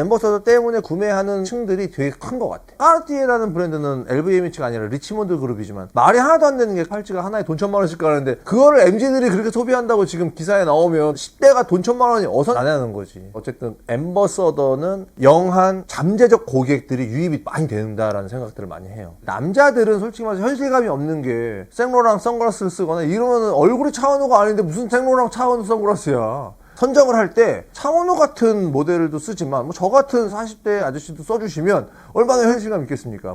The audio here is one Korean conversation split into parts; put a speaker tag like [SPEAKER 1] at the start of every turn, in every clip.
[SPEAKER 1] 엠버서더 때문에 구매하는 층들이 되게 큰 것 같아. 까르띠에라는 브랜드는 LVMH가 아니라 리치몬드 그룹이지만 말이 하나도 안 되는 게 팔찌가 하나에 돈 1,000만 원씩 가는데 그거를 MZ들이 그렇게 소비한다고 지금 기사에 나오면 10대가 돈 1,000만 원이 어서 나냐는 거지. 어쨌든 엠버서더는 영한 잠재적 고객들이 유입이 많이 된다라는 생각들을 많이 해요. 남자들은 솔직히 말해서 현실감이 없는 게 생로랑 선글라스를 쓰거나 이러면 얼굴이 차은우가 아닌데 무슨 생로랑 차은우 선글라스야. 선정을 할 때 차은우 같은 모델도 쓰지만 뭐 저 같은 40대 아저씨도 써주시면 얼마나 현실감 있겠습니까?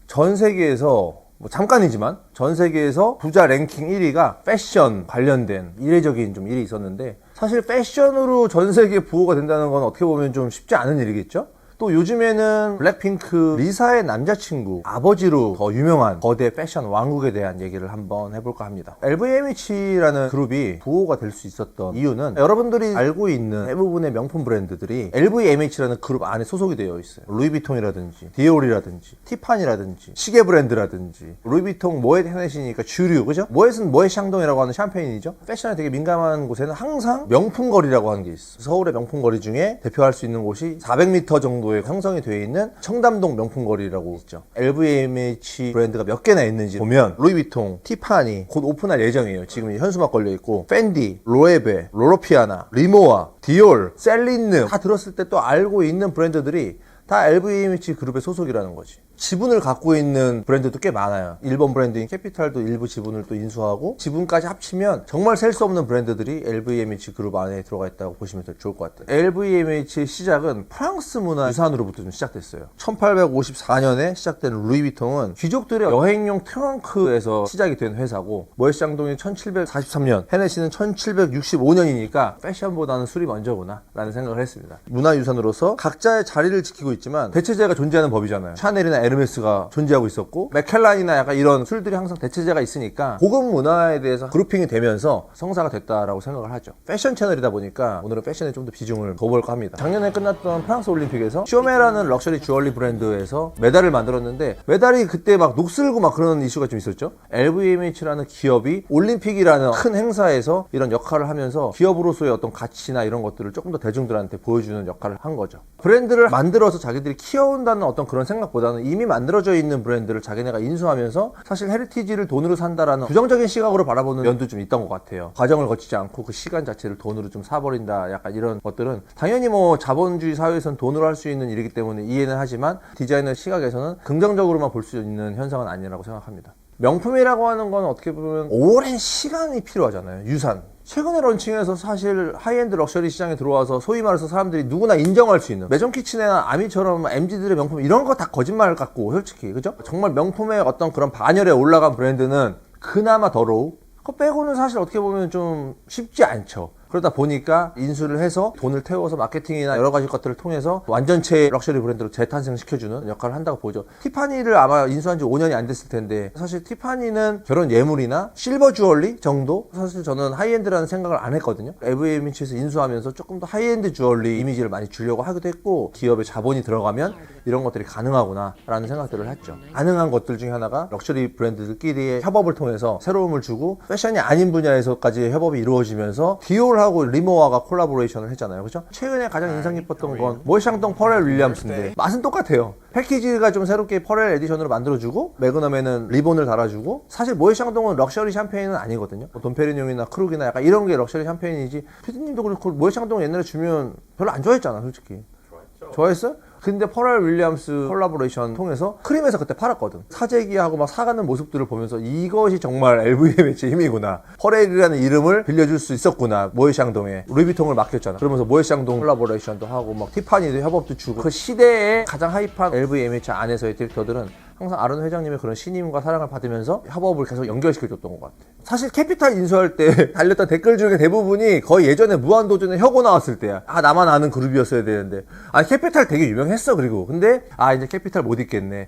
[SPEAKER 1] 전 세계에서 뭐 잠깐이지만 전 세계에서 부자 랭킹 1위가 패션 관련된 이례적인 좀 일이 있었는데, 사실 패션으로 전 세계 부호가 된다는 건 어떻게 보면 좀 쉽지 않은 일이겠죠? 또 요즘에는 블랙핑크 리사의 남자친구 아버지로 더 유명한 거대 패션 왕국에 대한 얘기를 한번 해볼까 합니다. LVMH라는 그룹이 부호가 될 수 있었던 이유는 여러분들이 알고 있는 대부분의 명품 브랜드들이 LVMH라는 그룹 안에 소속이 되어 있어요. 루이비통이라든지 디올이라든지 티파니라든지 시계 브랜드라든지, 루이비통 모엣 헤네시니까 주류, 그죠? 모엣은 모엣 샹동이라고 하는 샴페인이죠. 패션에 되게 민감한 곳에는 항상 명품거리라고 하는 게 있어. 서울의 명품거리 중에 대표할 수 있는 곳이 400m 정도 형성이 되어 있는 청담동 명품거리라고 있죠. LVMH 브랜드가 몇 개나 있는지 보면 루이비통, 티파니 곧 오픈할 예정이에요. 지금 현수막 걸려 있고, 펜디, 로에베, 로로피아나, 리모아, 디올, 셀린느 다 들었을 때 또 알고 있는 브랜드들이 다 LVMH 그룹의 소속이라는 거지. 지분을 갖고 있는 브랜드도 꽤 많아요. 일본 브랜드인 캐피탈도 일부 지분을 또 인수하고, 지분까지 합치면 정말 셀 수 없는 브랜드들이 LVMH 그룹 안에 들어가 있다고 보시면 좋을 것 같아요. LVMH의 시작은 프랑스 문화 유산으로부터 좀 시작됐어요. 1854년에 시작된 루이비통은 귀족들의 여행용 트렁크에서 시작이 된 회사고, 모에샹동이 1743년, 헤네시는 1765년이니까 패션보다는 술이 먼저구나 라는 생각을 했습니다. 문화유산으로서 각자의 자리를 지키고 있지만 대체제가 존재하는 법이잖아요. 샤넬이나 에르메스가 존재하고 있었고, 맥켈란이나 약간 이런 술들이 항상 대체제가 있으니까 고급 문화에 대해서 그룹핑이 되면서 성사가 됐다라고 생각을 하죠. 패션 채널이다 보니까 오늘은 패션에 좀 더 비중을 더 볼까 합니다. 작년에 끝났던 프랑스 올림픽에서 쇼메라는 럭셔리 주얼리 브랜드에서 메달을 만들었는데, 메달이 그때 막 녹슬고 막 그런 이슈가 좀 있었죠. LVMH라는 기업이 올림픽이라는 큰 행사에서 이런 역할을 하면서 기업으로서의 어떤 가치나 이런 것들을 조금 더 대중들한테 보여주는 역할을 한 거죠. 브랜드를 만들어서 자기들이 키워온다는 어떤 그런 생각보다는 이미 만들어져 있는 브랜드를 자기네가 인수하면서 사실 헤리티지를 돈으로 산다라는 부정적인 시각으로 바라보는 면도 좀 있던 것 같아요. 과정을 거치지 않고 그 시간 자체를 돈으로 좀 사버린다, 약간 이런 것들은 당연히 뭐 자본주의 사회에서는 돈으로 할 수 있는 일이기 때문에 이해는 하지만, 디자이너 시각에서는 긍정적으로만 볼 수 있는 현상은 아니라고 생각합니다. 명품이라고 하는 건 어떻게 보면 오랜 시간이 필요하잖아요. 유산. 최근에 런칭해서 사실 하이엔드 럭셔리 시장에 들어와서 소위 말해서 사람들이 누구나 인정할 수 있는 매점 키친이나 아미처럼 MZ들의 명품 이런 거 다 거짓말 같고, 솔직히 그죠? 정말 명품의 어떤 그런 반열에 올라간 브랜드는 그나마 더러우. 그거 빼고는 사실 어떻게 보면 좀 쉽지 않죠. 그러다 보니까 인수를 해서 돈을 태워서 마케팅이나 여러 가지 것들을 통해서 완전체 럭셔리 브랜드로 재탄생시켜주는 역할을 한다고 보죠. 티파니를 아마 인수한 지 5년이 안 됐을 텐데, 사실 티파니는 결혼 예물이나 실버 주얼리 정도? 사실 저는 하이엔드라는 생각을 안 했거든요. LVMH에서 인수하면서 조금 더 하이엔드 주얼리 이미지를 많이 주려고 하기도 했고, 기업의 자본이 들어가면 이런 것들이 가능하구나 라는 생각들을 했죠. 가능한 것들 중에 하나가 럭셔리 브랜드들끼리의 협업을 통해서 새로움을 주고, 패션이 아닌 분야에서까지 협업이 이루어지면서 디올 하고 리모아가 콜라보레이션을 했잖아요. 그죠? 최근에 가장 인상 깊었던 건 모에샹동 퍼렐 윌리엄스인데 맛은 똑같아요. 패키지가 좀 새롭게 퍼렐 에디션으로 만들어주고, 매그넘에는 리본을 달아주고, 사실 모에샹동은 럭셔리 샴페인은 아니거든요. 돈페리뇽이나 크룩이나 약간 이런 게 럭셔리 샴페인이지, 피디님도 그렇고 모에샹동 옛날에 주면 별로 안 좋아했잖아, 솔직히. 좋아했어? 근데 퍼렐 윌리엄스 콜라보레이션 통해서 크림에서 그때 팔았거든. 사재기하고 막 사가는 모습들을 보면서 이것이 정말 LVMH의 힘이구나. 퍼렐이라는 이름을 빌려줄 수 있었구나. 모에샹동에 루이비통을 맡겼잖아. 그러면서 모에샹동 콜라보레이션도 하고 막 티파니도 협업도 주고, 그 시대에 가장 하이판 LVMH 안에서의 디렉터들은 항상 아론 회장님의 그런 신임과 사랑을 받으면서 협업을 계속 연결시켜줬던 것 같아. 사실 캐피탈 인수할 때 달렸던 댓글 중에 대부분이 거의 예전에 무한도전에 혁오 나왔을 때야. 아, 나만 아는 그룹이었어야 되는데. 아, 캐피탈 되게 유명했어. 그리고 근데 이제 캐피탈 못 있겠네.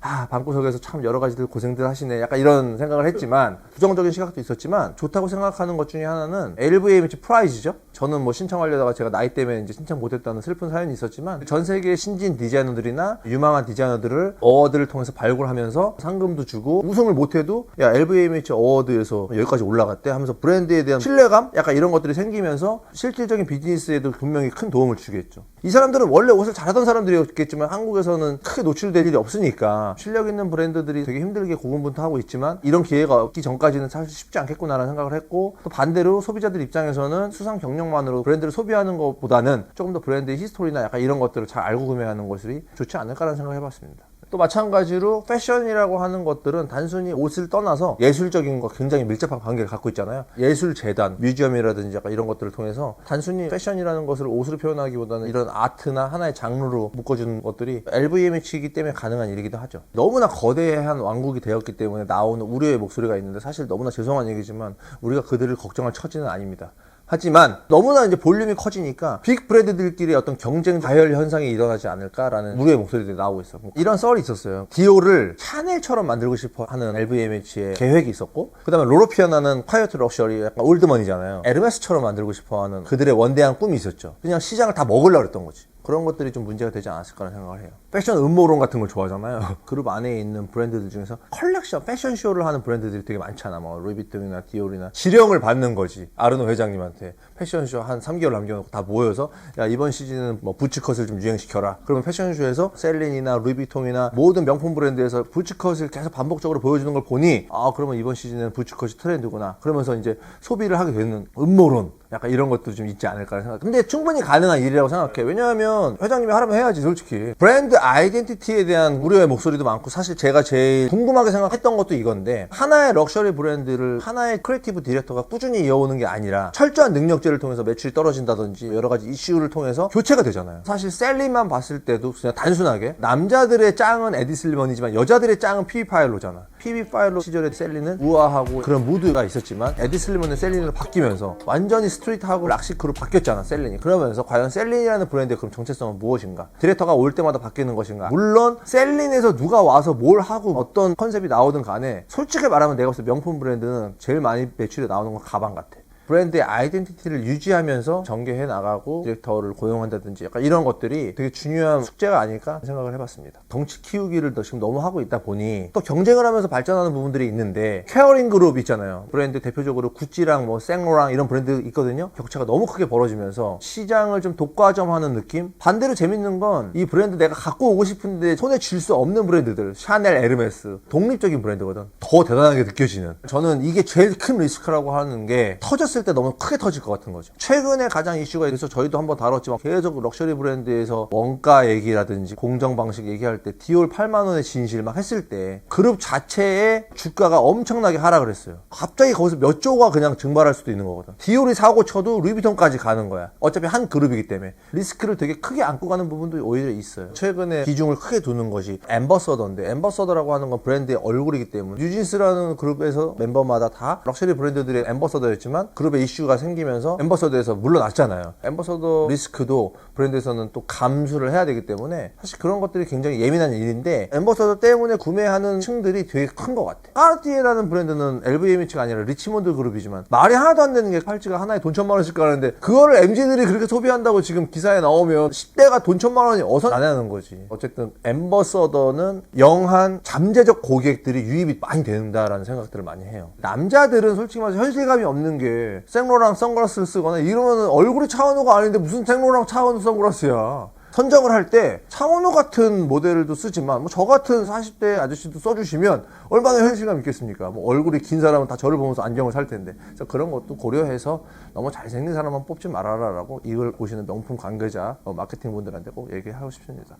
[SPEAKER 1] 방구석에서 참 여러 가지들 고생들 하시네. 약간 이런 생각을 했지만, 부정적인 시각도 있었지만, 좋다고 생각하는 것 중에 하나는 LVMH 프라이즈죠? 저는 뭐 신청하려다가 제가 나이 때문에 이제 신청 못했다는 슬픈 사연이 있었지만, 전 세계 신진 디자이너들이나 유망한 디자이너들을 어워드를 통해서 발굴하면서 상금도 주고, 우승을 못해도, 야, LVMH 어워드에서 여기까지 올라갔대 하면서 브랜드에 대한 신뢰감? 약간 이런 것들이 생기면서 실질적인 비즈니스에도 분명히 큰 도움을 주겠죠. 이 사람들은 원래 옷을 잘하던 사람들이었겠지만 한국에서는 크게 노출될 일이 없으니까 실력 있는 브랜드들이 되게 힘들게 고군분투하고 있지만 이런 기회가 없기 전까지는 사실 쉽지 않겠구나라는 생각을 했고, 또 반대로 소비자들 입장에서는 수상 경력만으로 브랜드를 소비하는 것보다는 조금 더 브랜드의 히스토리나 약간 이런 것들을 잘 알고 구매하는 것이 좋지 않을까라는 생각을 해봤습니다. 또 마찬가지로 패션이라고 하는 것들은 단순히 옷을 떠나서 예술적인 거 굉장히 밀접한 관계를 갖고 있잖아요. 예술재단, 뮤지엄이라든지 약간 이런 것들을 통해서 단순히 패션이라는 것을 옷으로 표현하기보다는 이런 아트나 하나의 장르로 묶어주는 것들이 LVMH이기 때문에 가능한 일이기도 하죠. 너무나 거대한 왕국이 되었기 때문에 나오는 우려의 목소리가 있는데, 사실 너무나 죄송한 얘기지만 우리가 그들을 걱정할 처지는 아닙니다. 하지만 너무나 이제 볼륨이 커지니까 빅 브랜드들끼리 어떤 경쟁 다혈 현상이 일어나지 않을까라는 우려의 목소리들이 나오고 있어. 이런 썰이 있었어요. 디올을 샤넬처럼 만들고 싶어 하는 LVMH의 계획이 있었고, 그 다음에 로로피아나는 콰이어트 럭셔리, 약간 올드머니잖아요. 에르메스처럼 만들고 싶어 하는 그들의 원대한 꿈이 있었죠. 그냥 시장을 다 먹으려고 했던 거지. 그런 것들이 좀 문제가 되지 않았을까라는 생각을 해요. 패션 음모론 같은 걸 좋아하잖아요. 그룹 안에 있는 브랜드들 중에서 컬렉션, 패션쇼를 하는 브랜드들이 되게 많잖아. 뭐 루이비통이나 디올이나 지령을 받는 거지. 아르노 회장님한테 패션쇼 한 3개월 남겨놓고 다 모여서, 야, 이번 시즌은 뭐 부츠컷을 좀 유행시켜라. 그러면 패션쇼에서 셀린이나 루이비통이나 모든 명품 브랜드에서 부츠컷을 계속 반복적으로 보여주는 걸 보니, 그러면 이번 시즌은 부츠컷이 트렌드구나. 그러면서 이제 소비를 하게 되는 음모론, 약간 이런 것도 좀 있지 않을까 생각. 근데 충분히 가능한 일이라고 생각해. 왜냐하면 회장님이 하라면 해야지, 솔직히. 브랜드 아이덴티티에 대한 우려의 목소리도 많고, 사실 제가 제일 궁금하게 생각했던 것도 이건데, 하나의 럭셔리 브랜드를 하나의 크리에이티브 디렉터가 꾸준히 이어오는 게 아니라 철저한 능력제를 통해서 매출이 떨어진다든지 여러 가지 이슈를 통해서 교체가 되잖아요. 사실 셀린만 봤을 때도 그냥 단순하게 남자들의 짱은 에디 슬리먼이지만 여자들의 짱은 피비 파일로잖아. 피비 파일로 시절에 셀린은 우아하고 그런 무드가 있었지만 에디 슬리먼은 셀린으로 바뀌면서 완전히 스트리트하고 락시크로 바뀌었잖아, 셀린이. 그러면서 과연 셀린이라는 브랜드의 그럼 정체성은 무엇인가? 디렉터가 올 때마다 바뀌는 것인가? 물론 셀린에서 누가 와서 뭘 하고 어떤 컨셉이 나오든 간에 솔직히 말하면 내가 봤을 때 명품 브랜드는 제일 많이 매출에 나오는 건 가방 같아. 브랜드의 아이덴티티를 유지하면서 전개해 나가고 디렉터를 고용한다든지 약간 이런 것들이 되게 중요한 숙제가 아닐까 생각을 해봤습니다. 덩치 키우기를 지금 너무 하고 있다 보니 또 경쟁을 하면서 발전하는 부분들이 있는데, 케어링 그룹 있잖아요. 브랜드 대표적으로 구찌랑 뭐 생로랑 이런 브랜드 있거든요. 격차가 너무 크게 벌어지면서 시장을 좀 독과점하는 느낌? 반대로 재밌는 건 이 브랜드 내가 갖고 오고 싶은데 손에 쥘 수 없는 브랜드들, 샤넬, 에르메스, 독립적인 브랜드거든. 더 대단하게 느껴지는. 저는 이게 제일 큰 리스크라고 하는 게, 터졌을 때 너무 크게 터질 것 같은 거죠. 최근에 가장 이슈가 있어서 저희도 한번 다뤘지만, 계속 럭셔리 브랜드에서 원가 얘기라든지 공정 방식 얘기할 때 디올 8만 원의 진실 막 했을 때 그룹 자체의 주가가 엄청나게 하락을 했어요. 갑자기 거기서 몇 조가 그냥 증발할 수도 있는 거거든. 디올이 사고 쳐도 루이비통까지 가는 거야. 어차피 한 그룹이기 때문에 리스크를 되게 크게 안고 가는 부분도 오히려 있어요. 최근에 비중을 크게 두는 것이 앰버서더인데, 앰버서더라고 하는 건 브랜드의 얼굴이기 때문에 뉴진스라는 그룹에서 멤버마다 다 럭셔리 브랜드들의 앰버서더였지만 그룹의 이슈가 생기면서 앰버서더에서 물러났잖아요. 앰버서더 리스크도 브랜드에서는 또 감수를 해야 되기 때문에 사실 그런 것들이 굉장히 예민한 일인데, 앰버서더 때문에 구매하는 층들이 되게 큰 것 같아. 까르띠에라는 브랜드는 LVMH가 아니라 리치몬드 그룹이지만 말이 하나도 안 되는 게 팔찌가 하나에 돈 1,000만 원씩 가는데, 그거를 MZ들이 그렇게 소비한다고 지금 기사에 나오면 10대가 돈 1,000만 원이 어서 나냐는 거지. 어쨌든 앰버서더는 영한 잠재적 고객들이 유입이 많이 된다라는 생각들을 많이 해요. 남자들은 솔직히 말해서 현실감이 없는 게, 생로랑 선글라스를 쓰거나 이러면 얼굴이 차은우가 아닌데 무슨 생로랑 차은우 선글라스야. 선정을 할 때 차은우 같은 모델도 쓰지만 뭐 저 같은 40대 아저씨도 써주시면 얼마나 현실감 있겠습니까? 뭐 얼굴이 긴 사람은 다 저를 보면서 안경을 살 텐데. 그래서 그런 것도 고려해서 너무 잘생긴 사람만 뽑지 말아라라고 이걸 보시는 명품 관계자, 마케팅 분들한테 꼭 얘기하고 싶습니다.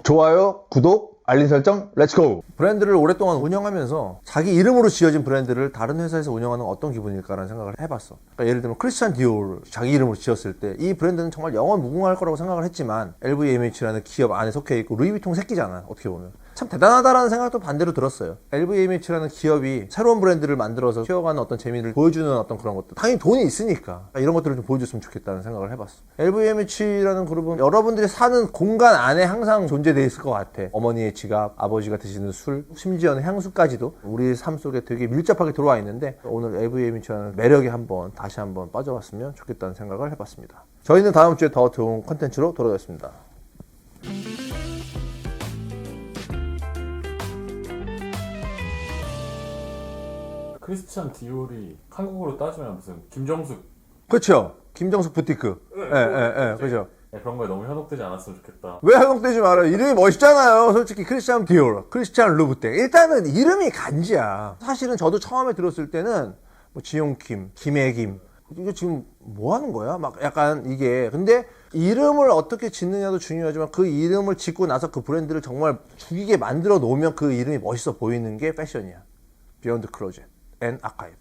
[SPEAKER 1] 좋아요, 구독, 알림 설정, 렛츠고! 브랜드를 오랫동안 운영하면서 자기 이름으로 지어진 브랜드를 다른 회사에서 운영하는 건 어떤 기분일까라는 생각을 해봤어. 그러니까 예를 들면 크리스찬 디올 자기 이름으로 지었을 때 이 브랜드는 정말 영원 무궁할 거라고 생각을 했지만 LVMH라는 기업 안에 속해 있고 루이비통 새끼잖아, 어떻게 보면. 참 대단하다라는 생각도 반대로 들었어요. LVMH라는 기업이 새로운 브랜드를 만들어서 키워가는 어떤 재미를 보여주는 어떤 그런 것들. 당연히 돈이 있으니까 이런 것들을 좀 보여줬으면 좋겠다는 생각을 해봤어. LVMH라는 그룹은 여러분들이 사는 공간 안에 항상 존재되어 있을 것 같아. 어머니의 지갑, 아버지가 드시는 술, 심지어는 향수까지도 우리 삶 속에 되게 밀접하게 들어와 있는데 오늘 LVMH라는 매력에 다시 한번 빠져봤으면 좋겠다는 생각을 해봤습니다. 저희는 다음 주에 더 좋은 컨텐츠로 돌아오겠습니다.
[SPEAKER 2] 크리스찬 디올이 한국으로 따지면 무슨 김정숙
[SPEAKER 1] 그렇죠. 김정숙 부티크. 그렇죠.
[SPEAKER 2] 그런 거에 너무 현혹되지 않았으면 좋겠다.
[SPEAKER 1] 왜 현혹되지 말아요? 이름이 멋있잖아요. 솔직히 크리스찬 디올, 크리스찬 루브텍. 일단은 이름이 간지야. 사실은 저도 처음에 들었을 때는 뭐 지용킴, 김혜김 이거 지금 뭐 하는 거야? 막 약간 이게. 근데 이름을 어떻게 짓느냐도 중요하지만 그 이름을 짓고 나서 그 브랜드를 정말 죽이게 만들어 놓으면 그 이름이 멋있어 보이는 게 패션이야. 비욘드 클로젯 앤 아카이브.